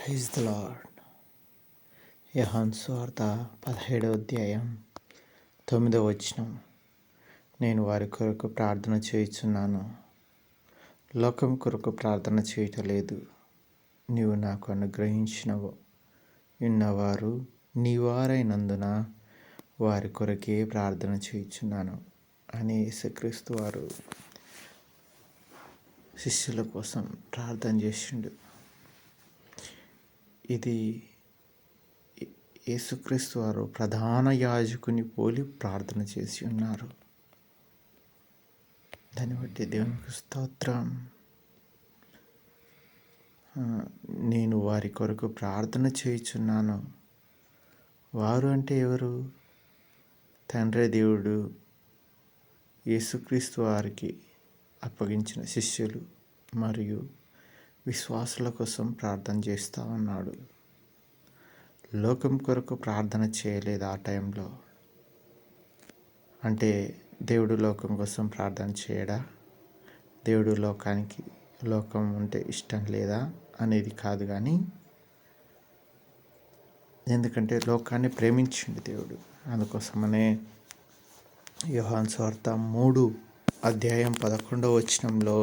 Praise the lord. యోహాను సువార్త 17వ అధ్యాయం 9వ వచనం. నేను వారి కొరకు ప్రార్థన చేయుచున్నాను, లోకం కొరకు ప్రార్థన చేయటలేదు. నీవు నాకు అనుగ్రహించినవు ఉన్నవారు నీవారైనందున వారి కొరకే ప్రార్థన చేయుచున్నాను అని యేసుక్రీస్తు వారు శిష్యుల కోసం ప్రార్థన చేసిండు. ఇది యేసుక్రీస్తు వారు ప్రధాన యాజకుని పోలి ప్రార్థన చేసి ఉన్నారు. దాన్ని బట్టి దేవునికి స్తోత్రం. నేను వారి కొరకు ప్రార్థన చేయుచున్నాను. వారు అంటే ఎవరు? తండ్రి దేవుడు యేసుక్రీస్తు వారికి అప్పగించిన శిష్యులు మరియు విశ్వాసుల కోసం ప్రార్థన చేస్తూ ఉన్నాడు. లోకం కొరకు ప్రార్థన చేయలేదు ఆ టైంలో. అంటే దేవుడు లోకం కోసం ప్రార్థన చేయడా? దేవుడు లోకం అంటే ఇష్టం లేదా అనేది కాదు, కానీ ఎందుకంటే లోకాన్ని ప్రేమించిండు దేవుడు. అందుకోసమనే యోహాను సువార్త 3వ అధ్యాయం 11వ వచనంలో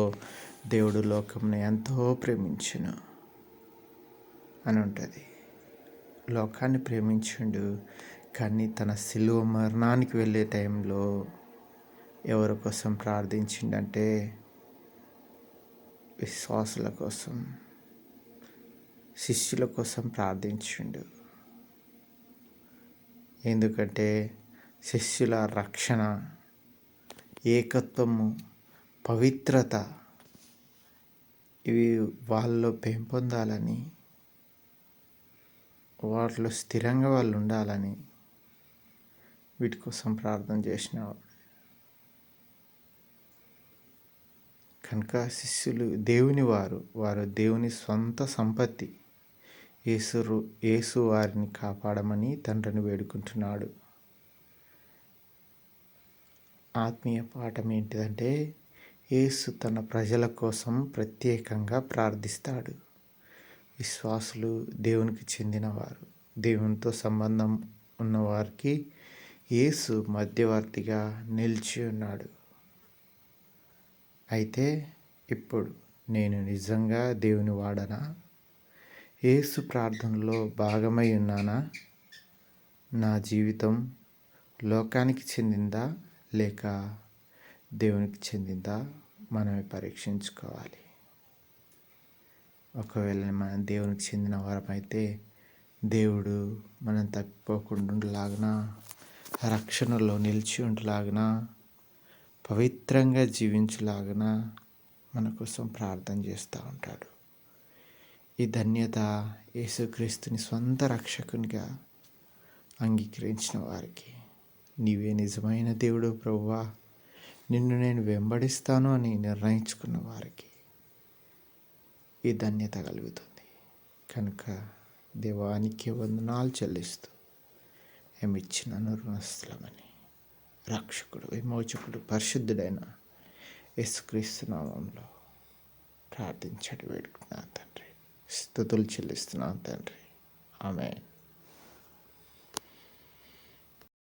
దేవుడు లోకంని ఎంతో ప్రేమించును అని ఉంటుంది. లోకాన్ని ప్రేమించిండు, కానీ తన శిలువ మరణానికి వెళ్ళే టైంలో ఎవరి కోసం ప్రార్థించిండంటే విశ్వాసుల కోసం, శిష్యుల కోసం ప్రార్థించిండు. ఎందుకంటే శిష్యుల రక్షణ, ఏకత్వము, పవిత్రత ఇవి వాళ్ళలో పెంపొందాలని, వాటిలో స్థిరంగా వాళ్ళు ఉండాలని వీటి కోసం ప్రార్థన చేసినవాడు. కనుక శిష్యులు దేవుని వారు దేవుని స్వంత సంపత్తి. యేసు వారిని కాపాడమని తండ్రిని వేడుకుంటున్నాడు. ఆత్మీయ పాఠం ఏంటిదంటే, యేసు తన ప్రజల కోసం ప్రత్యేకంగా ప్రార్థిస్తాడు. విశ్వాసులు దేవునికి చెందినవారు, దేవునితో సంబంధం ఉన్నవారికి యేసు మధ్యవర్తిగా నిలిచి ఉన్నాడు. అయితే ఇప్పుడు నేను నిజంగా దేవుని వాడనా? యేసు ప్రార్థనలో భాగమై ఉన్నానా? నా జీవితం లోకానికి చెందిందా లేక దేవునికి చెందిందా మనమే పరీక్షించుకోవాలి. ఒకవేళ మనం దేవునికి చెందిన వారమైతే దేవుడు మనం తప్పిపోకుండా ఉండలాగిన, రక్షణలో నిలిచి ఉండలాగిన, పవిత్రంగా జీవించలాగిన మన కోసం ప్రార్థన చేస్తూ ఉంటాడు. ఈ ధన్యత యేసుక్రీస్తుని సొంత రక్షకునిగా అంగీకరించిన వారికి, నీవే నిజమైన దేవుడు ప్రభువా, నిన్ను నేను వెంబడిస్తాను అని నిర్ణయించుకున్న వారికి ఈ ధన్యత కలుగుతుంది. కనుక దేవానికి వందనాలు చెల్లిస్తూ ఏమిచ్చిన రుణస్థలమని రక్షకుడు, విమోచకుడు, పరిశుద్ధుడైన యేసుక్రీస్తు నామంలో ప్రార్థించడి వేడుకున్నాను తండ్రి. స్తుతులు చెల్లిస్తున్నాను తండ్రి. ఆమేన్.